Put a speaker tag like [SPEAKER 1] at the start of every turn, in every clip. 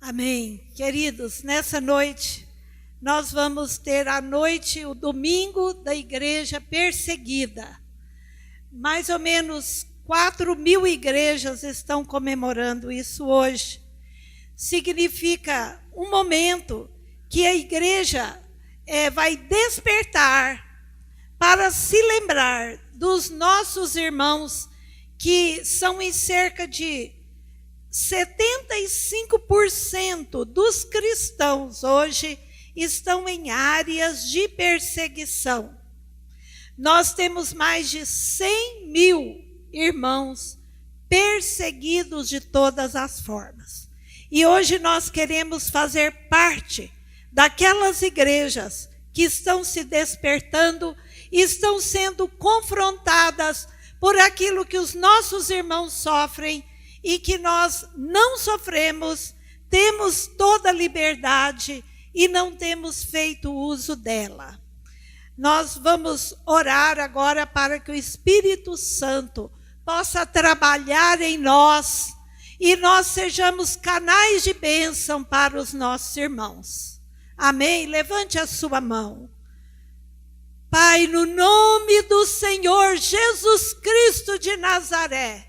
[SPEAKER 1] Amém. Queridos, nessa noite, nós vamos ter a noite, o domingo da igreja perseguida. Mais ou menos 4.000 igrejas estão comemorando isso hoje. Significa um momento que a igreja vai despertar para se lembrar dos nossos irmãos, que são em cerca de 75% dos cristãos hoje estão em áreas de perseguição. Nós temos mais de 100.000 irmãos perseguidos de todas as formas. E hoje nós queremos fazer parte daquelas igrejas que estão se despertando e estão sendo confrontadas por aquilo que os nossos irmãos sofrem e que nós não sofremos, temos toda a liberdade e não temos feito uso dela. Nós vamos orar agora para que o Espírito Santo possa trabalhar em nós e nós sejamos canais de bênção para os nossos irmãos. Amém? Levante a sua mão. Pai, no nome do Senhor Jesus Cristo de Nazaré,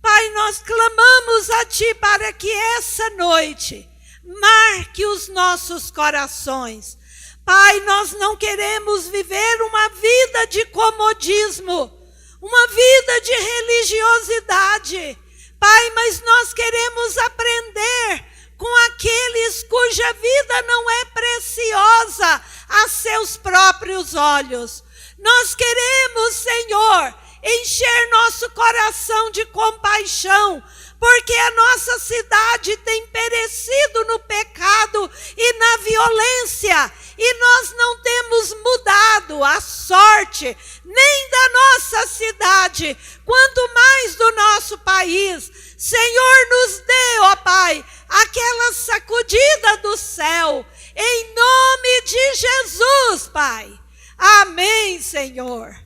[SPEAKER 1] Pai, nós clamamos a Ti para que essa noite marque os nossos corações. Pai, nós não queremos viver uma vida de comodismo, uma vida de religiosidade. Pai, mas nós queremos aprender com aqueles cuja vida não é preciosa a seus próprios olhos. Nós queremos, Senhor, encher nosso coração de compaixão, porque a nossa cidade tem perecido no pecado e na violência, e nós não temos mudado a sorte nem da nossa cidade, quanto mais do nosso país. Senhor, nos dê, ó Pai, aquela sacudida do céu, em nome de Jesus, Pai. Amém, Senhor.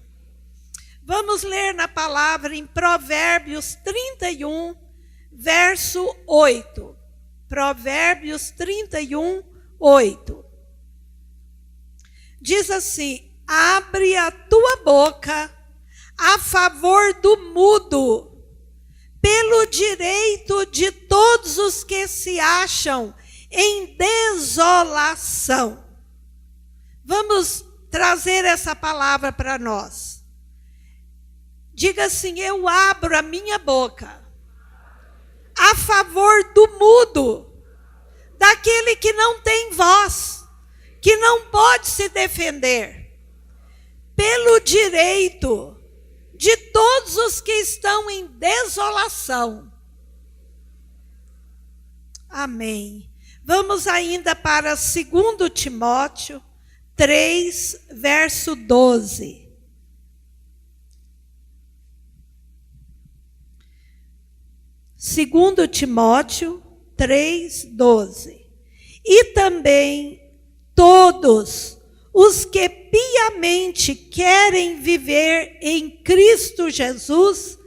[SPEAKER 1] Vamos ler na palavra em Provérbios 31, verso 8. Provérbios 31, 8. Diz assim: abre a tua boca a favor do mudo, pelo direito de todos os que se acham em desolação. Vamos trazer essa palavra para nós. Diga assim: eu abro a minha boca a favor do mudo, daquele que não tem voz, que não pode se defender, pelo direito de todos os que estão em desolação. Amém. Vamos ainda para 2 Timóteo 3, verso 12. 2 Timóteo 3, 12. E também todos os que piamente querem viver em Cristo Jesus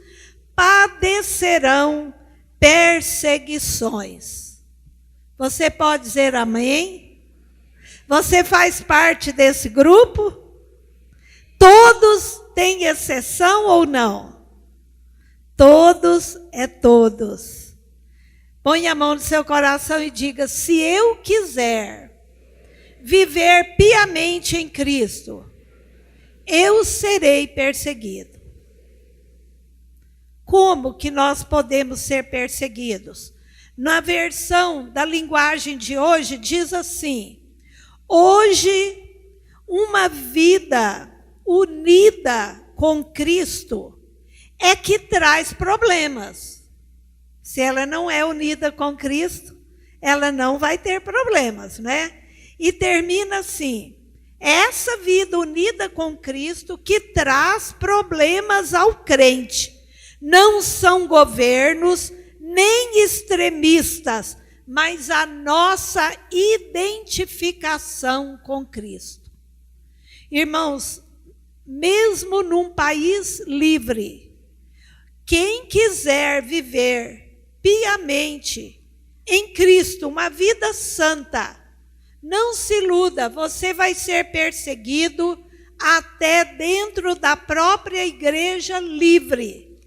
[SPEAKER 1] padecerão perseguições. Você pode dizer amém? Você faz parte desse grupo? Todos têm exceção ou não? Todos é todos. Põe a mão no seu coração e diga: se eu quiser viver piamente em Cristo, eu serei perseguido. Como que nós podemos ser perseguidos? Na versão da linguagem de hoje diz assim: hoje uma vida unida com Cristo é que traz problemas. Se ela não é unida com Cristo, ela não vai ter problemas, né? E termina assim: essa vida unida com Cristo que traz problemas ao crente. Não são governos nem extremistas, mas a nossa identificação com Cristo. Irmãos, mesmo num país livre, quem quiser viver piamente em Cristo, uma vida santa, não se iluda, você vai ser perseguido até dentro da própria igreja livre.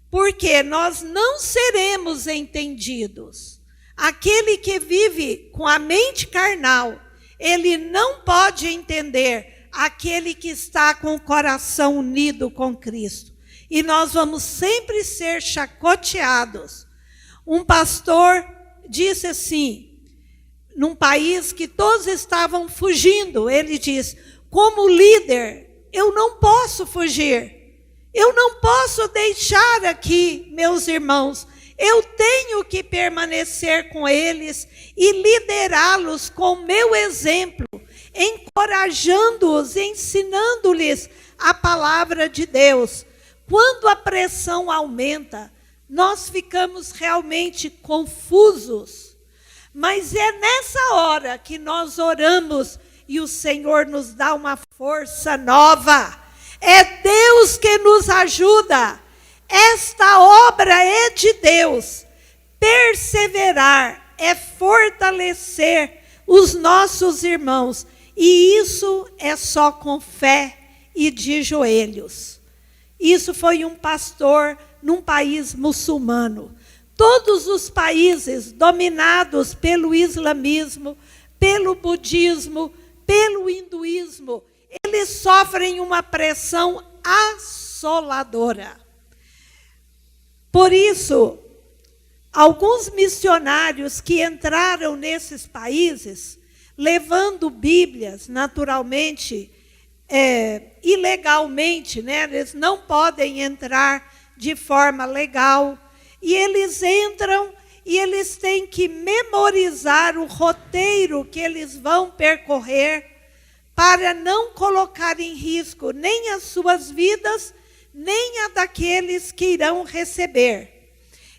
[SPEAKER 1] Porque nós não seremos entendidos. Aquele que vive com a mente carnal, ele não pode entender aquele que está com o coração unido com Cristo. E nós vamos sempre ser chacoteados. Um pastor disse assim, num país que todos estavam fugindo, ele diz, como líder, eu não posso fugir. Eu não posso deixar aqui meus irmãos. Eu tenho que permanecer com eles e liderá-los com meu exemplo, encorajando-os, ensinando-lhes a palavra de Deus. Quando a pressão aumenta, nós ficamos realmente confusos. Mas é nessa hora que nós oramos e o Senhor nos dá uma força nova. É Deus que nos ajuda. Esta obra é de Deus. Perseverar é fortalecer os nossos irmãos. E isso é só com fé e de joelhos. Isso foi um pastor num país muçulmano. Todos os países dominados pelo islamismo, pelo budismo, pelo hinduísmo, eles sofrem uma pressão assoladora. Por isso, alguns missionários que entraram nesses países, levando Bíblias, naturalmente, ilegalmente, né? Eles não podem entrar de forma legal, e eles entram e eles têm que memorizar o roteiro que eles vão percorrer para não colocar em risco nem as suas vidas, nem a daqueles que irão receber.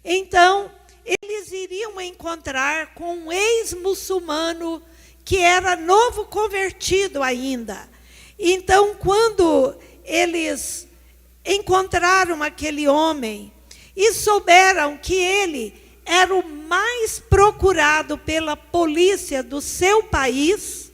[SPEAKER 1] Então, eles iriam encontrar com um ex-muçulmano que era novo convertido ainda. Então, quando eles encontraram aquele homem e souberam que ele era o mais procurado pela polícia do seu país,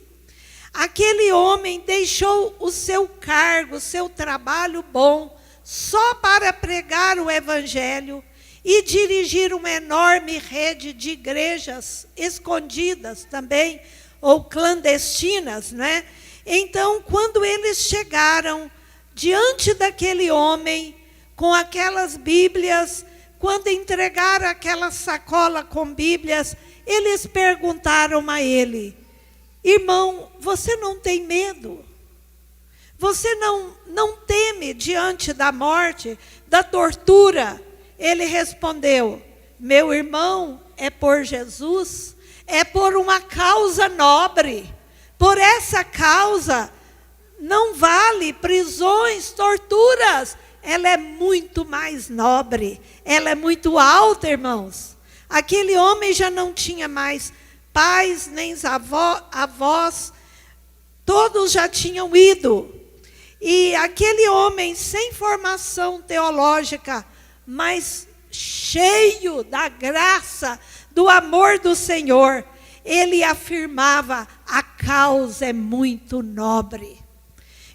[SPEAKER 1] aquele homem deixou o seu cargo, o seu trabalho bom, só para pregar o evangelho e dirigir uma enorme rede de igrejas escondidas também, ou clandestinas, né? Então, quando eles chegaram diante daquele homem, com aquelas Bíblias, quando entregaram aquela sacola com Bíblias, eles perguntaram a ele, irmão, você não tem medo? Você não teme diante da morte, da tortura? Ele respondeu, meu irmão, é por Jesus, é por uma causa nobre. Por essa causa, não vale prisões, torturas. Ela é muito mais nobre, ela é muito alta, irmãos. Aquele homem já não tinha mais pais, nem avós, todos já tinham ido. E aquele homem sem formação teológica, mas cheio da graça, do amor do Senhor, ele afirmava, a causa é muito nobre.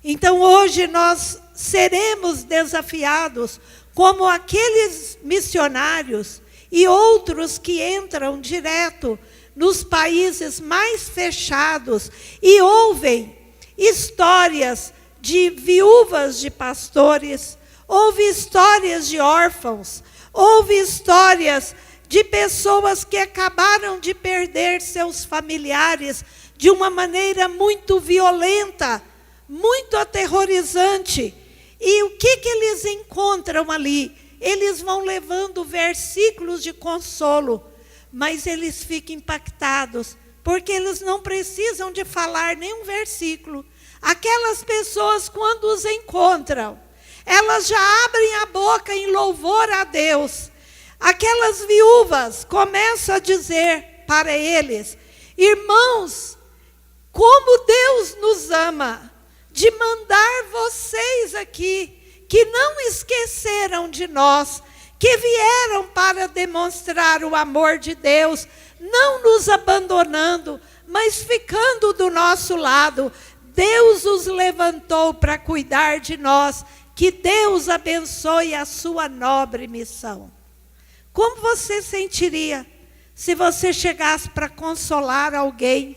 [SPEAKER 1] Então hoje nós seremos desafiados como aqueles missionários e outros que entram direto nos países mais fechados e ouvem histórias de viúvas de pastores, ouve histórias de órfãos, ouve histórias de pessoas que acabaram de perder seus familiares de uma maneira muito violenta, muito aterrorizante. E o que eles encontram ali? Eles vão levando versículos de consolo, mas eles ficam impactados, porque eles não precisam de falar nenhum versículo. Aquelas pessoas, quando os encontram, elas já abrem a boca em louvor a Deus. Aquelas viúvas começam a dizer para eles, irmãos, como Deus nos ama, de mandar vocês aqui, que não esqueceram de nós, que vieram para demonstrar o amor de Deus, não nos abandonando, mas ficando do nosso lado. Deus os levantou para cuidar de nós. Que Deus abençoe a sua nobre missão. Como você sentiria se você chegasse para consolar alguém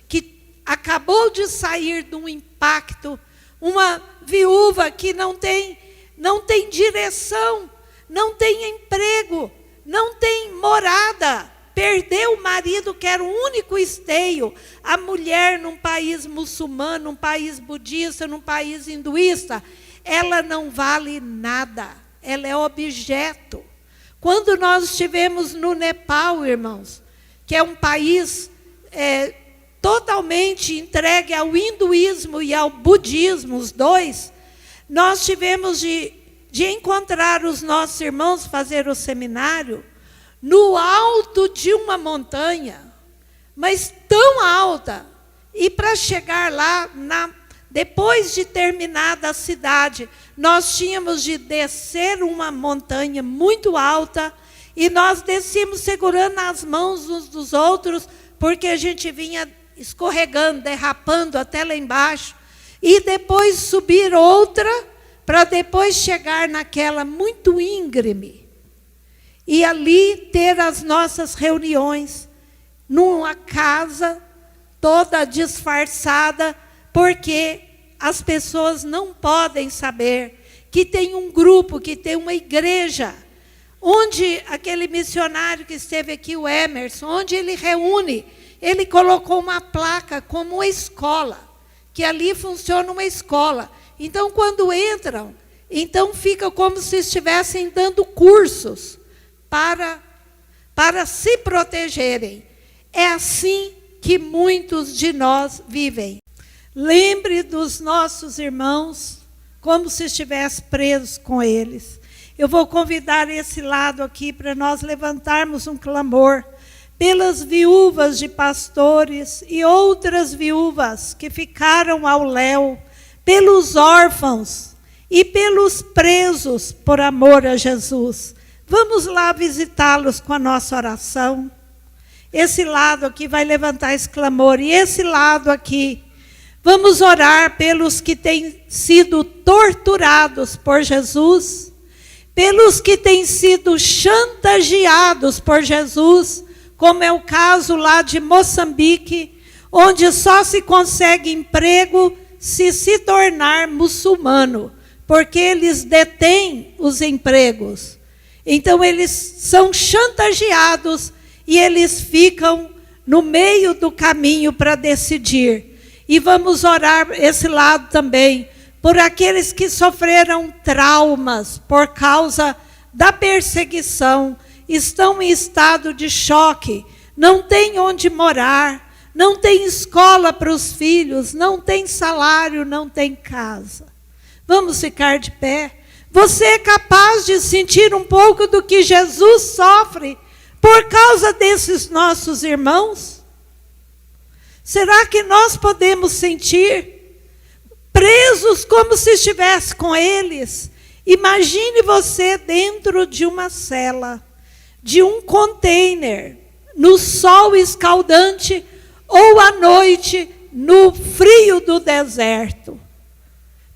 [SPEAKER 1] que acabou de sair de um impacto, uma viúva que não tem direção, não tem emprego, não tem morada, perdeu o marido que era o único esteio, a mulher num país muçulmano, num país budista, num país hinduísta, ela não vale nada, ela é objeto. Quando nós estivemos no Nepal, irmãos, que é um país totalmente entregue ao hinduísmo e ao budismo, os dois, nós tivemos de encontrar os nossos irmãos, fazer o seminário, no alto de uma montanha, mas tão alta, e para chegar lá, depois de terminada a cidade, nós tínhamos de descer uma montanha muito alta, e nós descíamos segurando as mãos uns dos outros, porque a gente vinha escorregando, derrapando até lá embaixo, e depois subir outra, para depois chegar naquela muito íngreme, e ali ter as nossas reuniões, numa casa toda disfarçada, porque as pessoas não podem saber que tem um grupo, que tem uma igreja, onde aquele missionário que esteve aqui, o Emerson, onde ele reúne, ele colocou uma placa como uma escola, que ali funciona uma escola. Então, quando entram, então fica como se estivessem dando cursos para se protegerem. É assim que muitos de nós vivem. Lembre dos nossos irmãos, como se estivesse presos com eles. Eu vou convidar esse lado aqui para nós levantarmos um clamor pelas viúvas de pastores e outras viúvas que ficaram ao léu, pelos órfãos e pelos presos por amor a Jesus. Vamos lá visitá-los com a nossa oração. Esse lado aqui vai levantar esse clamor, e esse lado aqui, vamos orar pelos que têm sido torturados por Jesus, pelos que têm sido chantageados por Jesus, como é o caso lá de Moçambique, onde só se consegue emprego se tornar muçulmano, porque eles detêm os empregos. Então eles são chantageados e eles ficam no meio do caminho para decidir. E vamos orar esse lado também, por aqueles que sofreram traumas por causa da perseguição, estão em estado de choque, não tem onde morar, não tem escola para os filhos, não tem salário, não tem casa. Vamos ficar de pé. Você é capaz de sentir um pouco do que Jesus sofre por causa desses nossos irmãos? Será que nós podemos sentir presos como se estivesse com eles? Imagine você dentro de uma cela, de um container, no sol escaldante ou à noite, no frio do deserto.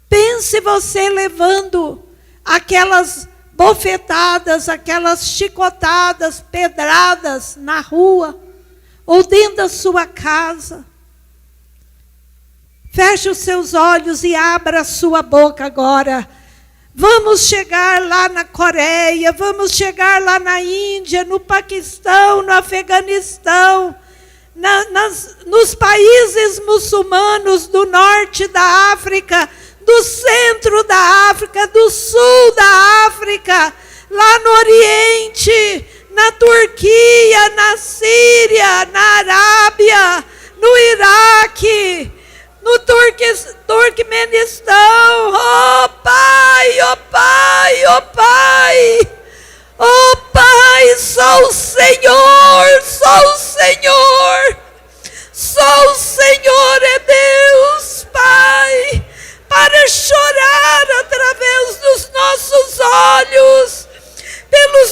[SPEAKER 1] Pense você levando aquelas bofetadas, aquelas chicotadas, pedradas na rua, ou dentro da sua casa. Feche os seus olhos e abra a sua boca agora. Vamos chegar lá na Coreia, vamos chegar lá na Índia, no Paquistão, no Afeganistão, nos países muçulmanos do norte da África, do centro da África, do sul da África, lá no Oriente, na Turquia, na Síria, na Arábia, no Iraque, no Turquemenistão. Oh Pai, oh Pai, oh Pai, oh Pai, só o Senhor, só o Senhor, só o Senhor é Deus, Pai, para chorar através dos nossos olhos, pelos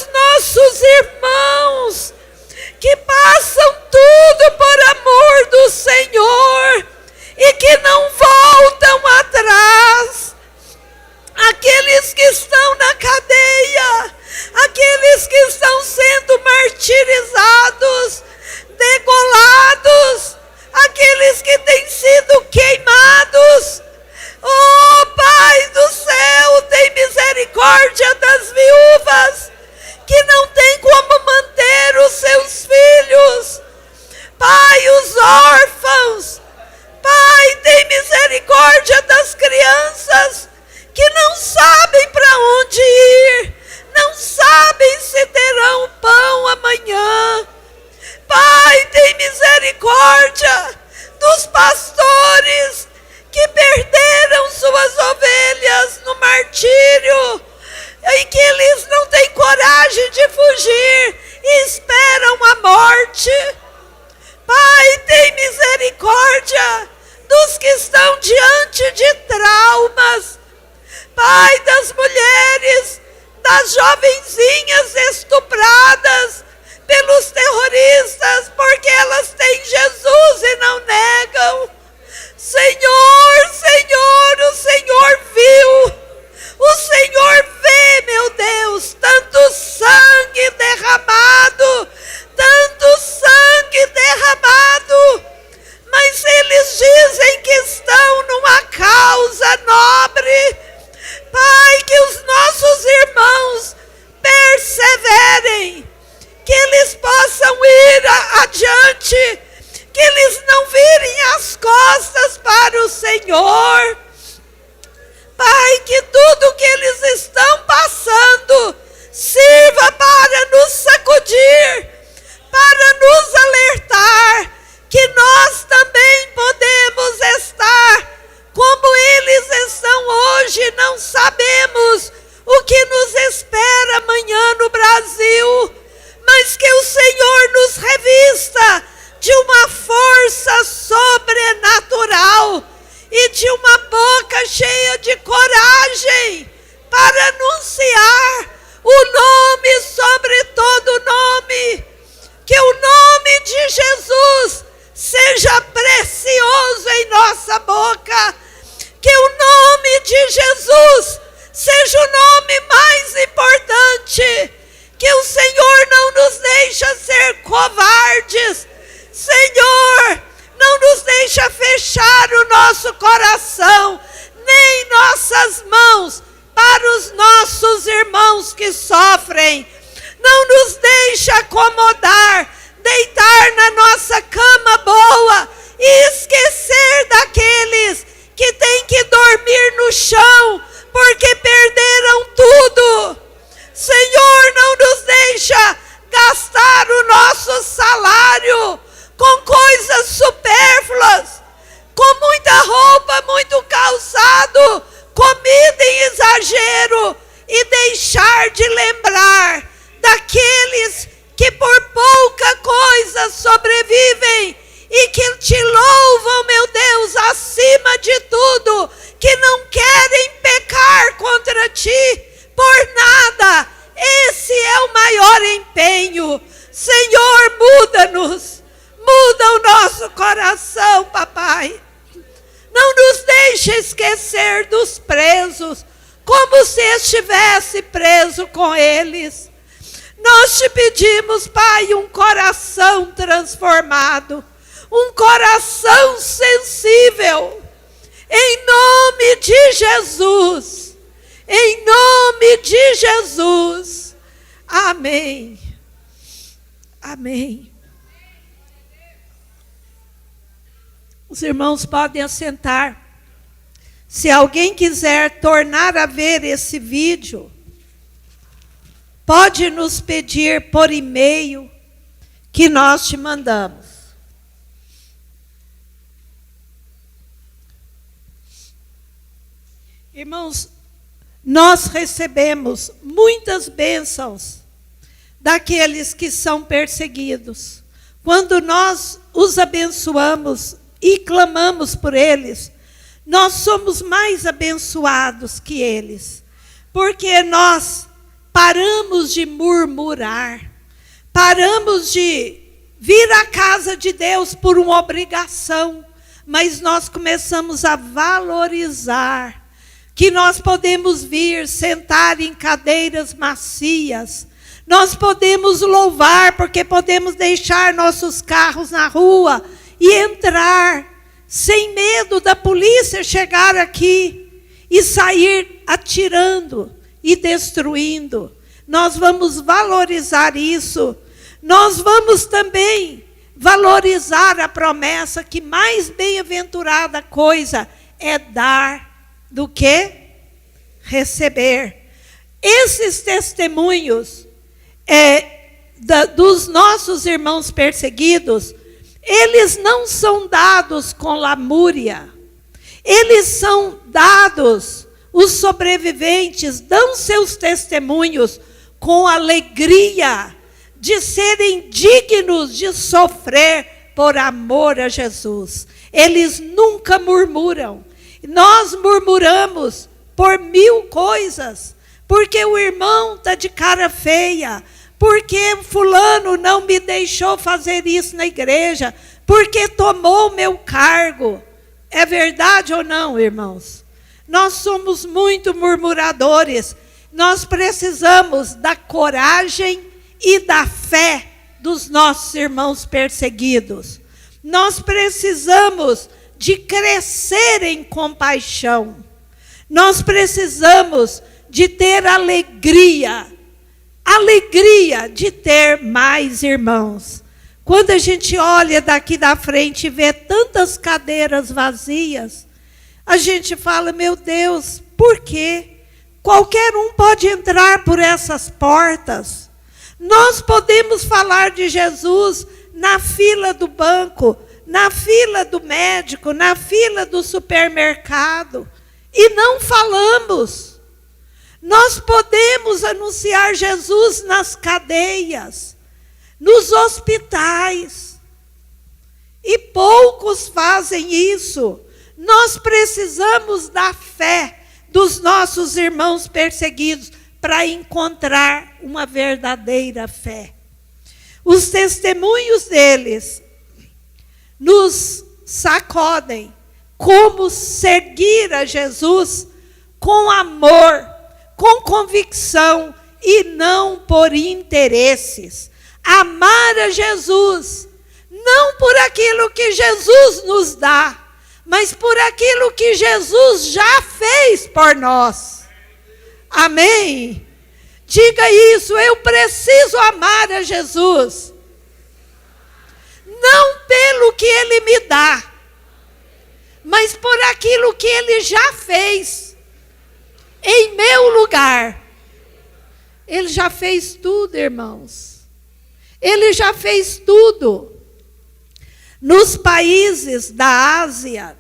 [SPEAKER 1] traumas, Pai, das mulheres, das jovenzinhas estupradas pelos terroristas, porque elas têm Jesus e não negam. Senhor, o Senhor viu, o Senhor vê, meu Deus, tanto sangue derramado, mas eles dizem que estão numa causa nobre. Pai, que os nossos irmãos perseverem, que eles possam ir adiante, que eles não virem as costas para o Senhor. Pai, que tudo que eles estão passando sirva para nos sacudir, para nos alertar, que nós também podemos estar como eles estão hoje. Não sabemos o que nos espera amanhã no Brasil, mas que o Senhor nos revista de uma força sobrenatural e de uma boca cheia de coragem para anunciar o nome sobre todo nome. Que o nome de Jesus seja precioso em nossa boca. Que o nome de Jesus seja o nome mais importante. Que o Senhor não nos deixe ser covardes. Senhor, não nos deixa fechar o nosso coração, nem nossas mãos para os nossos irmãos que sofrem. Não nos deixa acomodar, deitar na nossa cama boa e esquecer daqueles que têm que dormir no chão porque perderam tudo. Senhor, não nos deixa gastar o nosso salário com coisas supérfluas, com muita roupa, muito calçado, comida em exagero, e deixar de lembrar daqueles que por pouca coisa sobrevivem e que te louvam, meu Deus, acima de tudo, que não querem pecar contra ti por nada. Esse é o maior empenho. Senhor, muda-nos. Muda o nosso coração, papai. Não nos deixe esquecer dos presos, como se estivesse preso com eles. Nós te pedimos, Pai, um coração transformado, um coração sensível, em nome de Jesus. Em nome de Jesus. Amém. Amém. Os irmãos podem assentar. Se alguém quiser tornar a ver esse vídeo, pode nos pedir por e-mail que nós te mandamos. Irmãos, nós recebemos muitas bênçãos daqueles que são perseguidos. Quando nós os abençoamos e clamamos por eles, nós somos mais abençoados que eles, porque nós paramos de murmurar, paramos de vir à casa de Deus por uma obrigação, mas nós começamos a valorizar que nós podemos vir sentar em cadeiras macias, nós podemos louvar porque podemos deixar nossos carros na rua e entrar sem medo da polícia chegar aqui e sair atirando e destruindo. Nós vamos valorizar isso. Nós vamos também valorizar a promessa que mais bem-aventurada coisa é dar do que receber. Esses testemunhos dos nossos irmãos perseguidos, eles não são dados com lamúria. Eles são dados, os sobreviventes dão seus testemunhos com alegria de serem dignos de sofrer por amor a Jesus. Eles nunca murmuram. Nós murmuramos por 1000 coisas, porque o irmão está de cara feia, porque fulano não me deixou fazer isso na igreja, porque tomou o meu cargo. É verdade ou não, irmãos? Nós somos muito murmuradores. Nós precisamos da coragem e da fé dos nossos irmãos perseguidos. Nós precisamos de crescer em compaixão. Nós precisamos de ter alegria de ter mais irmãos. Quando a gente olha daqui da frente e vê tantas cadeiras vazias, a gente fala, meu Deus, por quê? Qualquer um pode entrar por essas portas. Nós podemos falar de Jesus na fila do banco, na fila do médico, na fila do supermercado, e não falamos. Nós podemos anunciar Jesus nas cadeias, nos hospitais, e poucos fazem isso. Nós precisamos da fé dos nossos irmãos perseguidos para encontrar uma verdadeira fé. Os testemunhos deles nos sacodem como seguir a Jesus com amor, com convicção e não por interesses. Amar a Jesus, não por aquilo que Jesus nos dá, mas por aquilo que Jesus já fez por nós. Amém? Diga isso, eu preciso amar a Jesus. Não pelo que Ele me dá, mas por aquilo que Ele já fez em meu lugar. Ele já fez tudo, irmãos. Ele já fez tudo. Nos países da Ásia,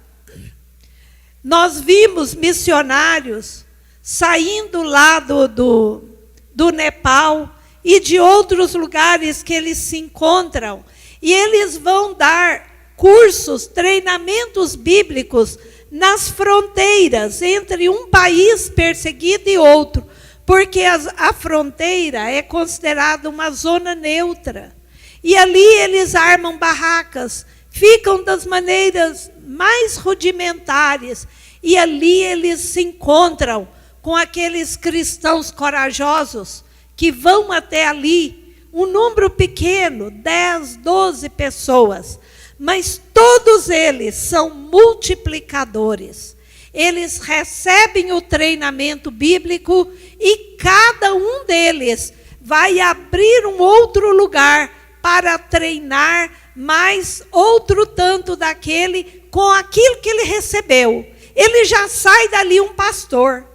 [SPEAKER 1] nós vimos missionários saindo lá do Nepal e de outros lugares que eles se encontram. E eles vão dar cursos, treinamentos bíblicos nas fronteiras entre um país perseguido e outro. Porque a fronteira é considerada uma zona neutra. E ali eles armam barracas, ficam das maneiras mais rudimentares. E ali eles se encontram com aqueles cristãos corajosos que vão até ali, um número pequeno, 10, 12 pessoas. Mas todos eles são multiplicadores. Eles recebem o treinamento bíblico e cada um deles vai abrir um outro lugar para treinar mais outro tanto daquele com aquilo que ele recebeu. Ele já sai dali um pastor.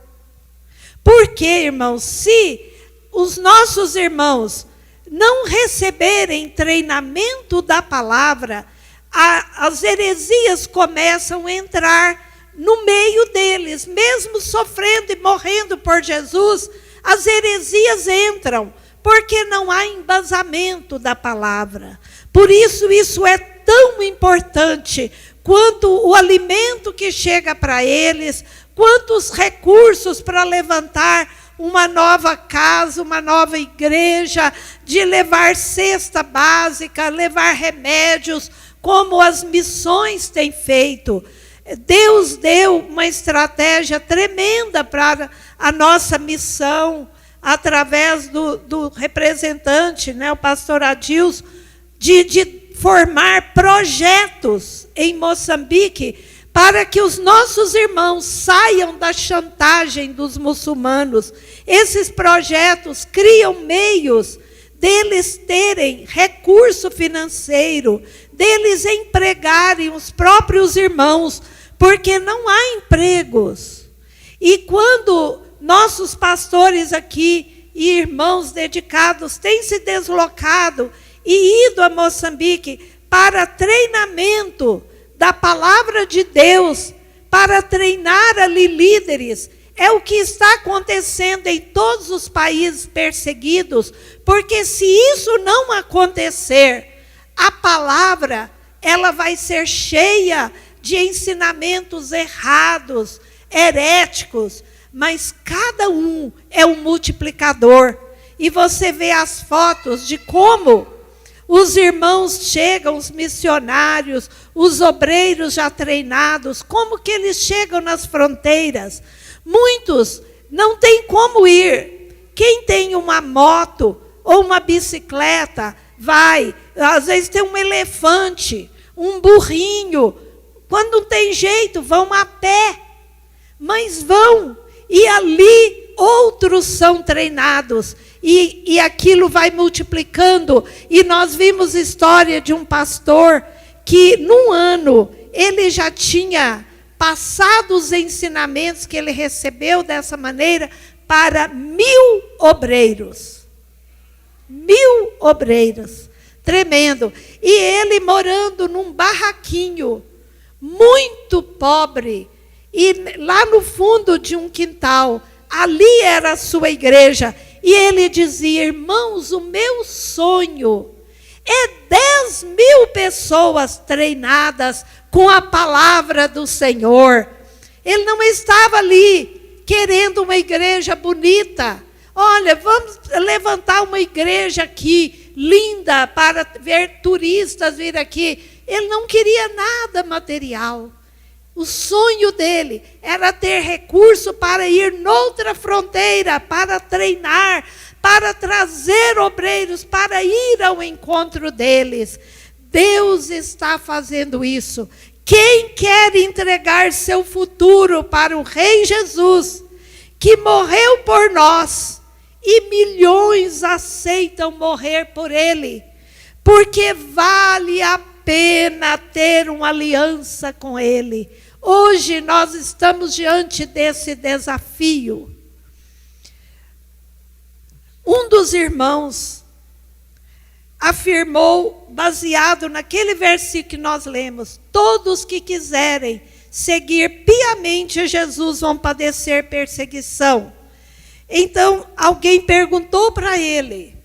[SPEAKER 1] Porque, irmãos, se os nossos irmãos não receberem treinamento da palavra, as heresias começam a entrar no meio deles, mesmo sofrendo e morrendo por Jesus, as heresias entram, porque não há embasamento da palavra. Por isso, isso é tão importante quanto o alimento que chega para eles, quanto os recursos para levantar uma nova casa, uma nova igreja, de levar cesta básica, levar remédios, como as missões têm feito. Deus deu uma estratégia tremenda para a nossa missão, através do representante, né, o pastor Adilson, de formar projetos em Moçambique, para que os nossos irmãos saiam da chantagem dos muçulmanos. Esses projetos criam meios deles terem recurso financeiro, deles empregarem os próprios irmãos, porque não há empregos. E quando nossos pastores aqui e irmãos dedicados têm se deslocado e ido a Moçambique para treinamento da palavra de Deus, para treinar ali líderes, é o que está acontecendo em todos os países perseguidos, porque se isso não acontecer, a palavra ela vai ser cheia de ensinamentos errados, heréticos, mas cada um é um multiplicador. E você vê as fotos de como os irmãos chegam, os missionários, os obreiros já treinados, como que eles chegam nas fronteiras. Muitos não têm como ir. Quem tem uma moto ou uma bicicleta, vai. Às vezes tem um elefante, um burrinho. Quando não tem jeito, vão a pé. Mas vão. E ali outros são treinados. E aquilo vai multiplicando. E nós vimos história de um pastor que, num ano, ele já tinha passado os ensinamentos que ele recebeu dessa maneira para 1.000 obreiros. 1.000 obreiros. Tremendo. E ele morando num barraquinho, muito pobre, e lá no fundo de um quintal, ali era a sua igreja. E ele dizia: irmãos, o meu sonho é 10.000 pessoas treinadas com a palavra do Senhor. Ele não estava ali querendo uma igreja bonita. Olha, vamos levantar uma igreja aqui, linda, para ver turistas vir aqui. Ele não queria nada material. O sonho dele era ter recurso para ir noutra fronteira, para treinar, para trazer obreiros, para ir ao encontro deles. Deus está fazendo isso. Quem quer entregar seu futuro para o Rei Jesus, que morreu por nós, e milhões aceitam morrer por ele, porque vale a pena ter uma aliança com ele. Hoje nós estamos diante desse desafio. Um dos irmãos afirmou, baseado naquele versículo que nós lemos: todos que quiserem seguir piamente Jesus vão padecer perseguição. Então, alguém perguntou para ele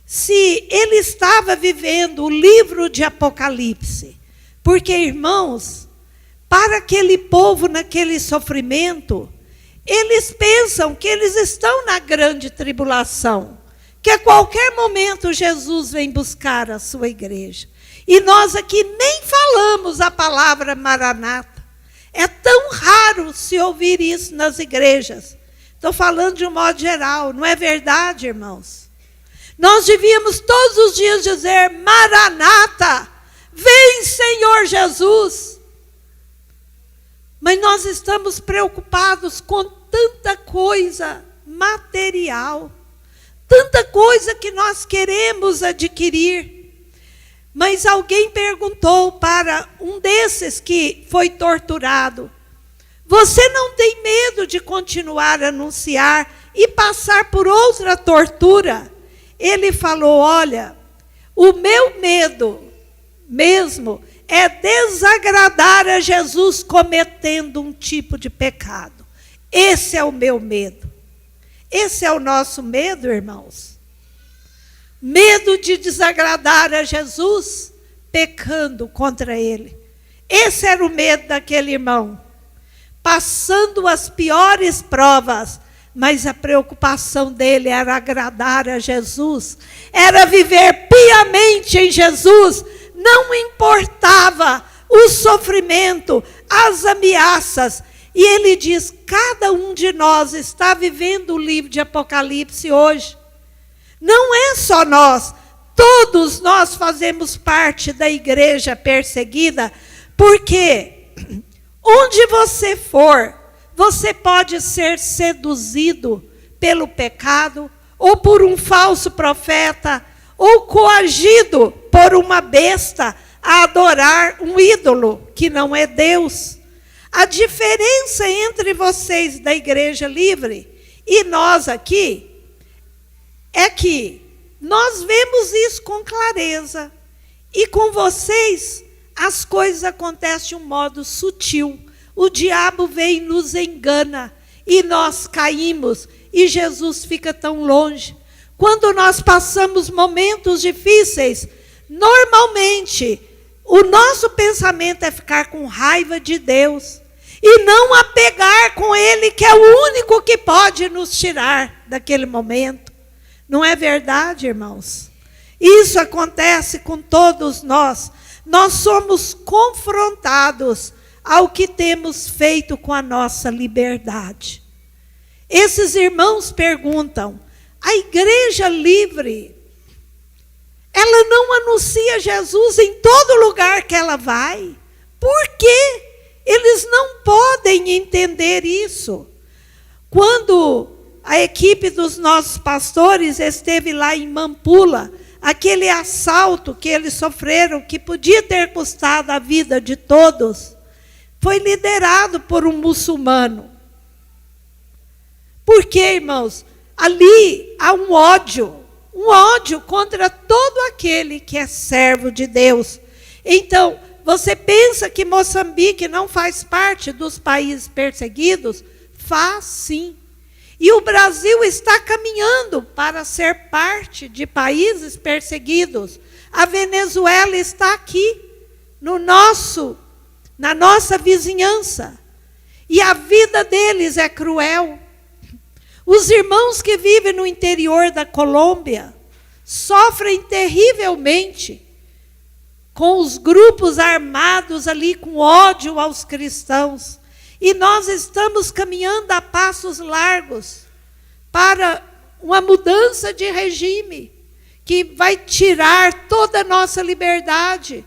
[SPEAKER 1] se ele estava vivendo o livro de Apocalipse. Porque, irmãos, para aquele povo naquele sofrimento, eles pensam que eles estão na grande tribulação, que a qualquer momento Jesus vem buscar a sua igreja. E nós aqui nem falamos a palavra Maranata. É tão raro se ouvir isso nas igrejas. Estou falando de um modo geral, não é verdade, irmãos? Nós devíamos todos os dias dizer: Maranata, vem Senhor Jesus. Mas nós estamos preocupados com tanta coisa material, tanta coisa que nós queremos adquirir. Mas alguém perguntou para um desses que foi torturado: você não tem medo de continuar a anunciar e passar por outra tortura? Ele falou: olha, o meu medo mesmo é desagradar a Jesus cometendo um tipo de pecado. Esse é o meu medo. Esse é o nosso medo, irmãos. Medo de desagradar a Jesus pecando contra ele. Esse era o medo daquele irmão. Passando as piores provas, mas a preocupação dele era agradar a Jesus, era viver piamente em Jesus. Não importava o sofrimento, as ameaças. E ele diz: cada um de nós está vivendo o livro de Apocalipse hoje. Não é só nós, todos nós fazemos parte da igreja perseguida, porque onde você for, você pode ser seduzido pelo pecado, ou por um falso profeta, ou coagido por uma besta a adorar um ídolo que não é Deus. A diferença entre vocês da Igreja Livre e nós aqui é que nós vemos isso com clareza. E com vocês, as coisas acontecem de um modo sutil. O diabo vem e nos engana, e nós caímos, e Jesus fica tão longe. Quando nós passamos momentos difíceis, normalmente O nosso pensamento é ficar com raiva de Deus e não apegar com Ele, que é o único que pode nos tirar daquele momento. Não é verdade, irmãos? Isso acontece com todos nós. Nós somos confrontados ao que temos feito com a nossa liberdade. Esses irmãos perguntam: a igreja livre, ela não anuncia Jesus em todo lugar que ela vai? Por quê? Eles não podem entender isso. Quando a equipe dos nossos pastores esteve lá em Mampula, aquele assalto que eles sofreram, que podia ter custado a vida de todos, foi liderado por um muçulmano. Por quê, irmãos? Ali há um ódio contra todo aquele que é servo de Deus. Então, você pensa que Moçambique não faz parte dos países perseguidos? Faz sim. E o Brasil está caminhando para ser parte de países perseguidos. A Venezuela está aqui, na nossa vizinhança. E a vida deles é cruel. Os irmãos que vivem no interior da Colômbia sofrem terrivelmente com os grupos armados ali, com ódio aos cristãos. E nós estamos caminhando a passos largos para uma mudança de regime que vai tirar toda a nossa liberdade.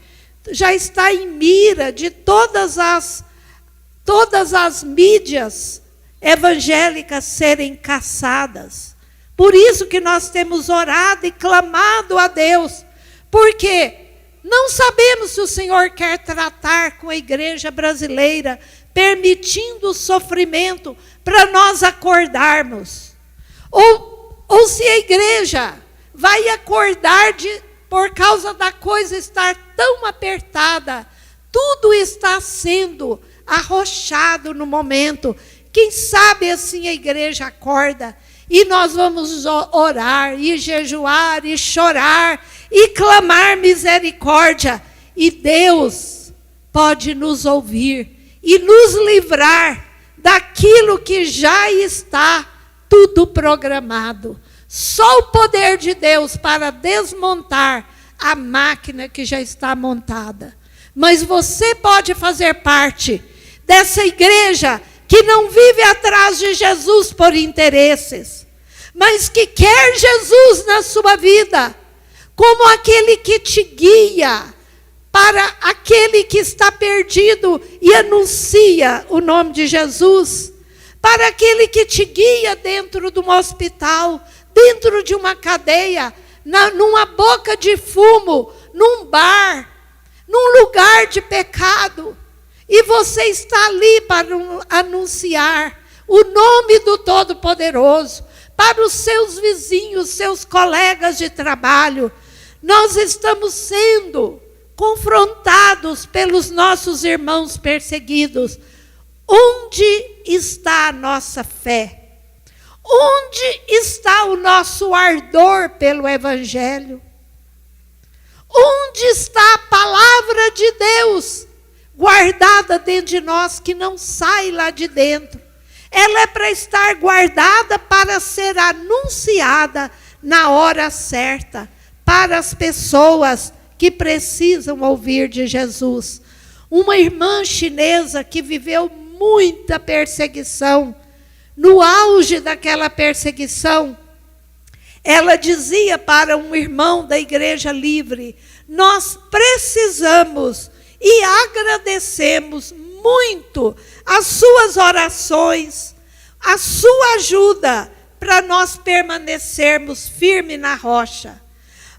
[SPEAKER 1] Já está em mira de todas as mídias evangélicas serem caçadas. Por isso que nós temos orado e clamado a Deus, porque não sabemos se o Senhor quer tratar com a igreja brasileira, permitindo o sofrimento para nós acordarmos. Ou se a igreja vai acordar por causa da coisa estar tão apertada, tudo está sendo arrochado no momento. Quem sabe assim a igreja acorda e nós vamos orar e jejuar e chorar e clamar misericórdia. E Deus pode nos ouvir e nos livrar daquilo que já está tudo programado. Só o poder de Deus para desmontar a máquina que já está montada. Mas você pode fazer parte dessa igreja que não vive atrás de Jesus por interesses, mas que quer Jesus na sua vida, como aquele que te guia para aquele que está perdido e anuncia o nome de Jesus, para aquele que te guia dentro de um hospital, dentro de uma cadeia, numa boca de fumo, num bar, num lugar de pecado. E você está ali para anunciar o nome do Todo-Poderoso para os seus vizinhos, seus colegas de trabalho. Nós estamos sendo confrontados pelos nossos irmãos perseguidos. Onde está a nossa fé? Onde está o nosso ardor pelo Evangelho? Onde está a palavra de Deus guardada dentro de nós, que não sai lá de dentro? Ela é para estar guardada para ser anunciada na hora certa para as pessoas que precisam ouvir de Jesus. Uma irmã chinesa que viveu muita perseguição, no auge daquela perseguição, ela dizia para um irmão da Igreja Livre: nós precisamos e agradecemos muito as suas orações, a sua ajuda para nós permanecermos firmes na rocha.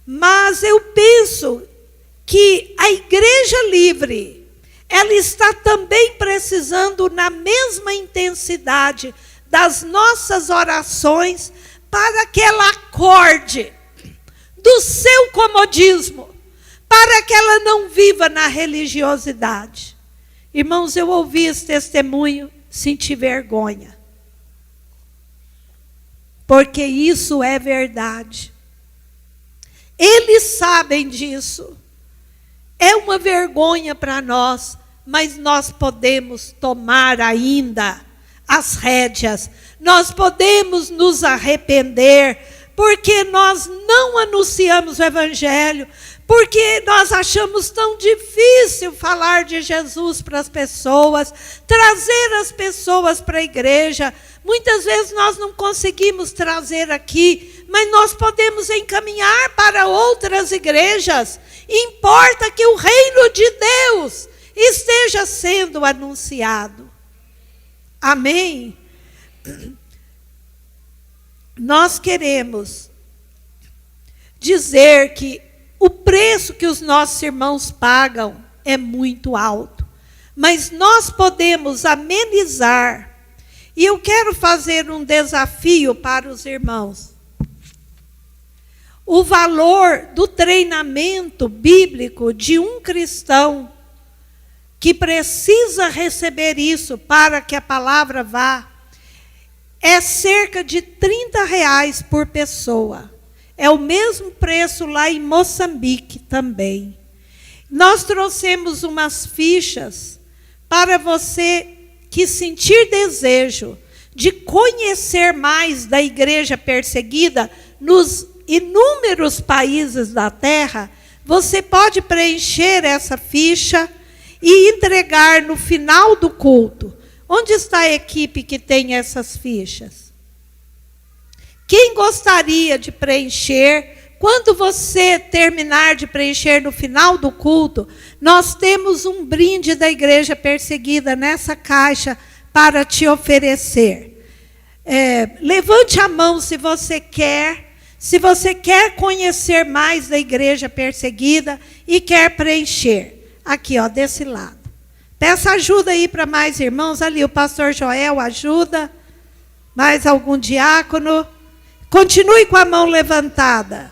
[SPEAKER 1] Mas eu penso que a Igreja Livre, ela está também precisando, na mesma intensidade das nossas orações, para que ela acorde do seu comodismo, para que ela não viva na religiosidade. Irmãos, eu ouvi esse testemunho, senti vergonha, porque isso é verdade. Eles sabem disso. É uma vergonha para nós, mas nós podemos tomar ainda as rédeas. Nós podemos nos arrepender, porque nós não anunciamos o Evangelho, porque nós achamos tão difícil falar de Jesus para as pessoas, trazer as pessoas para a igreja. Muitas vezes nós não conseguimos trazer aqui, mas nós podemos encaminhar para outras igrejas. Importa que o reino de Deus esteja sendo anunciado. Amém? Nós queremos dizer que o preço que os nossos irmãos pagam é muito alto, mas nós podemos amenizar. E eu quero fazer um desafio para os irmãos. O valor do treinamento bíblico de um cristão que precisa receber isso para que a palavra vá, é cerca de R$30 por pessoa. É o mesmo preço lá em Moçambique também. Nós trouxemos umas fichas para você que sentir desejo de conhecer mais da igreja perseguida nos inúmeros países da terra. Você pode preencher essa ficha e entregar no final do culto. Onde está a equipe que tem essas fichas? Quem gostaria de preencher? Quando você terminar de preencher no final do culto, nós temos um brinde da igreja perseguida nessa caixa para te oferecer. Levante a mão se você quer conhecer mais da igreja perseguida e quer preencher. Aqui, ó, desse lado. Peça ajuda aí para mais irmãos. Ali o pastor Joel ajuda. Mais algum diácono. Continue com a mão levantada.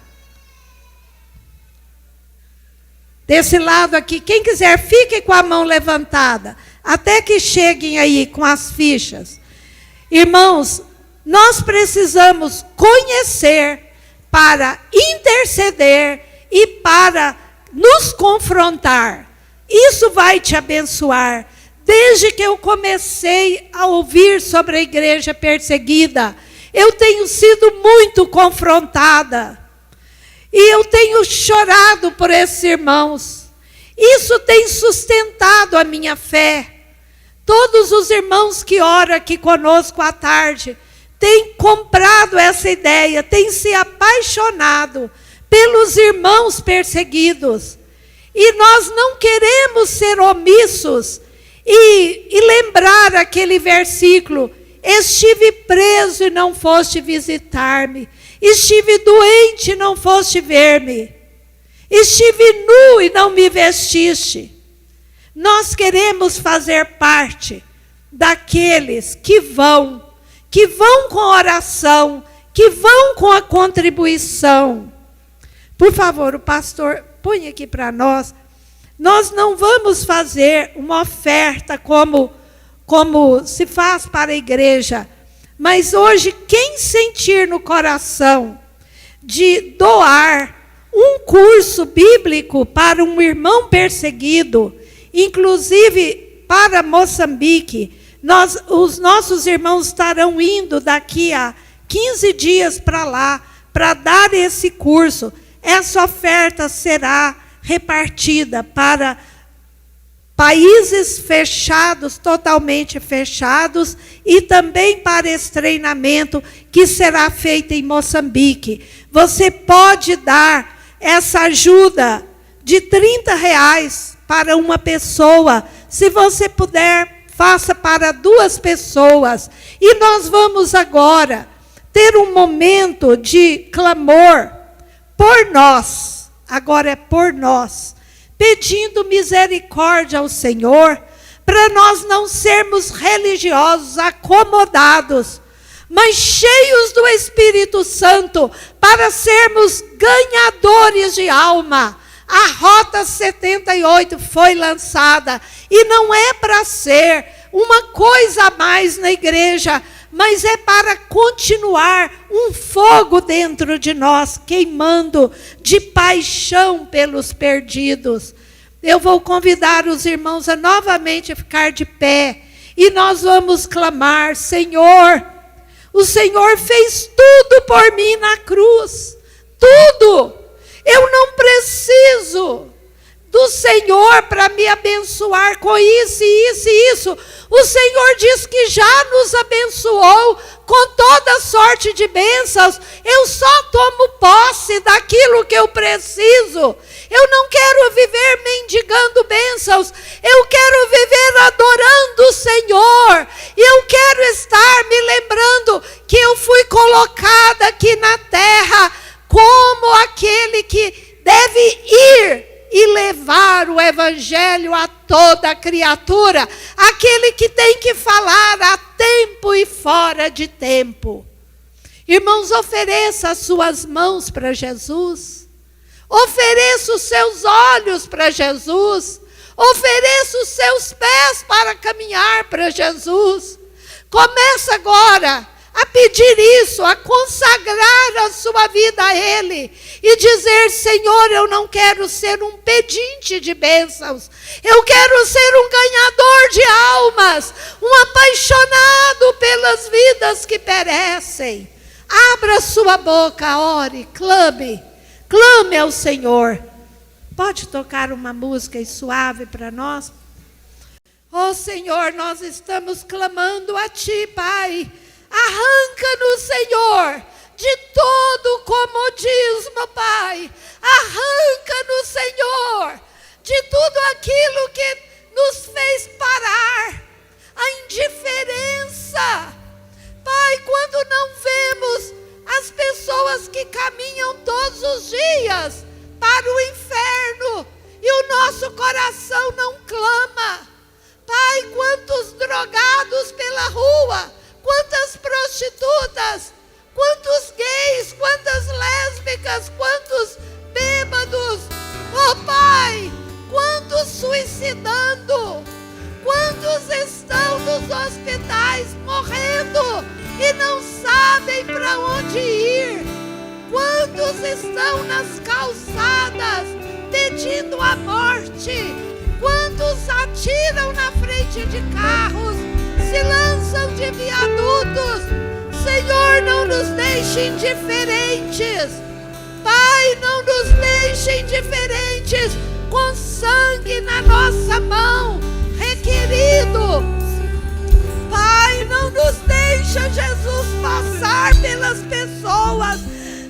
[SPEAKER 1] Desse lado aqui, quem quiser, fique com a mão levantada, até que cheguem aí com as fichas. Irmãos, nós precisamos conhecer para interceder e para nos confrontar. Isso vai te abençoar. Desde que eu comecei a ouvir sobre a igreja perseguida, eu tenho sido muito confrontada. E eu tenho chorado por esses irmãos. Isso tem sustentado a minha fé. Todos os irmãos que oram aqui conosco à tarde têm comprado essa ideia, têm se apaixonado pelos irmãos perseguidos. E nós não queremos ser omissos e lembrar aquele versículo: estive preso e não foste visitar-me. Estive doente e não foste ver-me. Estive nu e não me vestiste. Nós queremos fazer parte daqueles que vão com oração, que vão com a contribuição. Por favor, o pastor, põe aqui para nós. Nós não vamos fazer uma oferta como se faz para a igreja. Mas hoje, quem sentir no coração de doar um curso bíblico para um irmão perseguido, inclusive para Moçambique, os nossos irmãos estarão indo daqui a 15 dias para lá, para dar esse curso. Essa oferta será repartida para países fechados, totalmente fechados, e também para esse treinamento que será feito em Moçambique. Você pode dar essa ajuda de R$30 para uma pessoa. Se você puder, faça para 2 pessoas. E nós vamos agora ter um momento de clamor por nós. Agora é por nós. Pedindo misericórdia ao Senhor, para nós não sermos religiosos acomodados, mas cheios do Espírito Santo, para sermos ganhadores de alma. A Rota 78 foi lançada, e não é para ser uma coisa a mais na igreja, mas é para continuar um fogo dentro de nós, queimando de paixão pelos perdidos. Eu vou convidar os irmãos a novamente ficar de pé. E nós vamos clamar: Senhor, o Senhor fez tudo por mim na cruz. Tudo. Eu não preciso do Senhor para me abençoar com isso, isso e isso. O Senhor diz que já nos abençoou com toda sorte de bênçãos. Eu só tomo posse daquilo que eu preciso. Eu não quero viver mendigando bênçãos. Eu quero viver adorando o Senhor. E eu quero estar me lembrando que eu fui colocada aqui na terra como aquele que deve ir e levar o evangelho a toda criatura, aquele que tem que falar a tempo e fora de tempo. Irmãos, ofereça as suas mãos para Jesus, ofereça os seus olhos para Jesus, ofereça os seus pés para caminhar para Jesus. Começa agora a pedir isso, a consagrar a sua vida a Ele e dizer: Senhor, eu não quero ser um pedinte de bênçãos, eu quero ser um ganhador de almas, um apaixonado pelas vidas que perecem. Abra sua boca, ore, clame ao Senhor. Pode tocar uma música suave para nós? Oh Senhor, nós estamos clamando a Ti, Pai. Arranca-nos, Senhor, de todo comodismo, Pai. Arranca-nos, Senhor, de tudo aquilo que nos fez parar. A indiferença. Pai, quando não vemos as pessoas que caminham todos os dias para o inferno e o nosso coração não clama. Pai, quantos drogados pela rua, quantas prostitutas, quantos gays, quantas lésbicas, quantos bêbados, oh Pai, quantos suicidando, quantos estão nos hospitais morrendo e não sabem para onde ir, quantos estão nas calçadas pedindo a morte, quantos atiram na frente de carros, se lançam de viadutos. Senhor, não nos deixe indiferentes. Pai, não nos deixe indiferentes, com sangue na nossa mão, requerido. Pai, não nos deixa, Jesus, passar pelas pessoas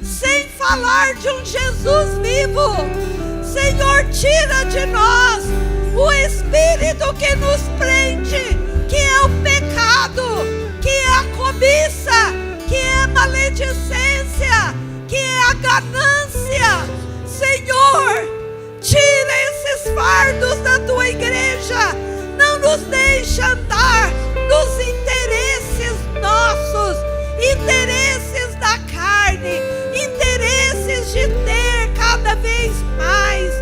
[SPEAKER 1] sem falar de um Jesus vivo. Senhor, tira de nós o espírito que nos prende, que é o pecado, que é a cobiça, que é a maledicência, que é a ganância. Senhor, tira esses fardos da tua igreja. Não nos deixa andar nos interesses nossos, interesses da carne, interesses de ter cada vez mais.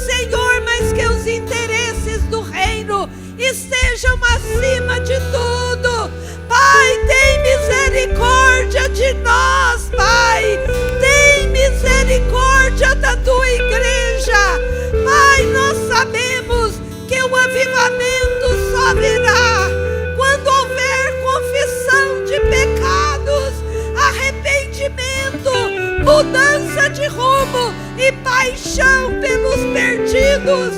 [SPEAKER 1] Senhor, mas que os interesses do reino estejam acima de tudo. Pai, tem misericórdia de nós, Pai. Tem misericórdia da tua igreja. Pai, nós sabemos que o avivamento só virá quando houver confissão de pecados, arrependimento, mudança de rumo e paixão pelos perdidos.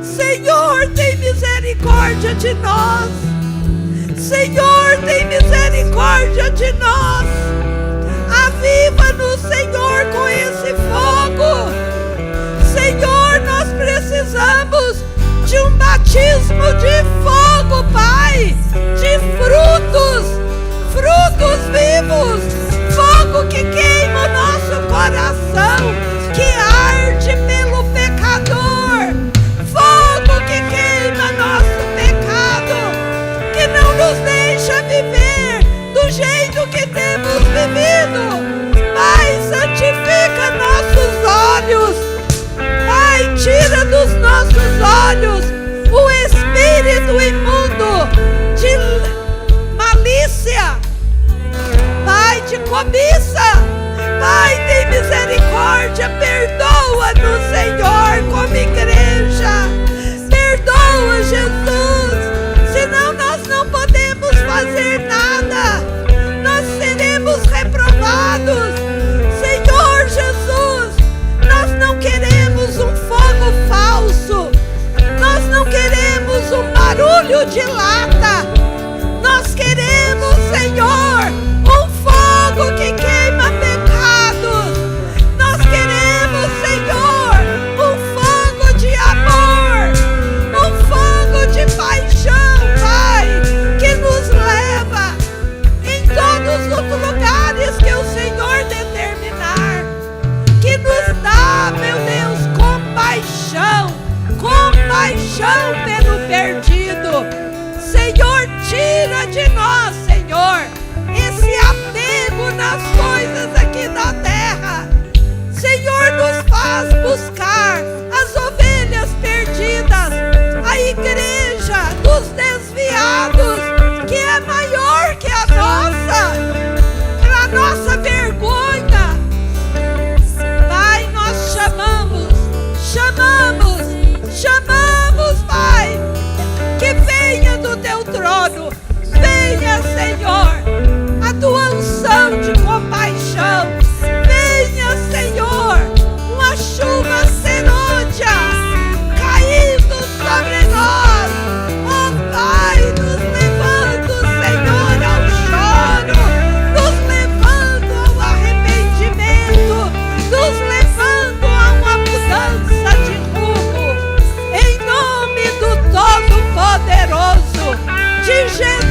[SPEAKER 1] Senhor, tem misericórdia de nós. Senhor, tem misericórdia de nós. Aviva-nos, Senhor, com esse fogo. Senhor, nós precisamos de um batismo de fogo, Pai, de frutos vivos, fogo que queima o nosso coração, que arde pelo pecador, fogo que queima nosso pecado, que não nos deixa viver do jeito que temos vivido. Pai, santifica nossos olhos. Pai, tira dos nossos olhos o espírito imundo de malícia, Pai, de cobiça. Pai, tem misericórdia, perdoa-nos, Senhor, como igreja. olho de lata. Nós queremos, Senhor, um fogo que queima pecados. Nós queremos, Senhor, um fogo de amor, um fogo de paixão, Pai, que nos leva em todos os lugares que o Senhor determinar, que nos dá, meu Deus, compaixão pelo perdido. Senhor, tira de nós, Senhor, esse apego nas coisas aqui da terra. Senhor, nos faz buscar as ovelhas perdidas, a igreja dos desviados, que é maior que a nossa vergonha. Pai, nós chamamos, Pai, que venha do teu trono, venha, Senhor, a tua unção de compaixão, venha, Senhor, uma chuva serôdia caindo sobre nós, ó Pai, nos levando, Senhor, ao choro, nos levando ao arrependimento, nos levando a uma mudança de rumo, em nome do Todo-Poderoso, de Jesus.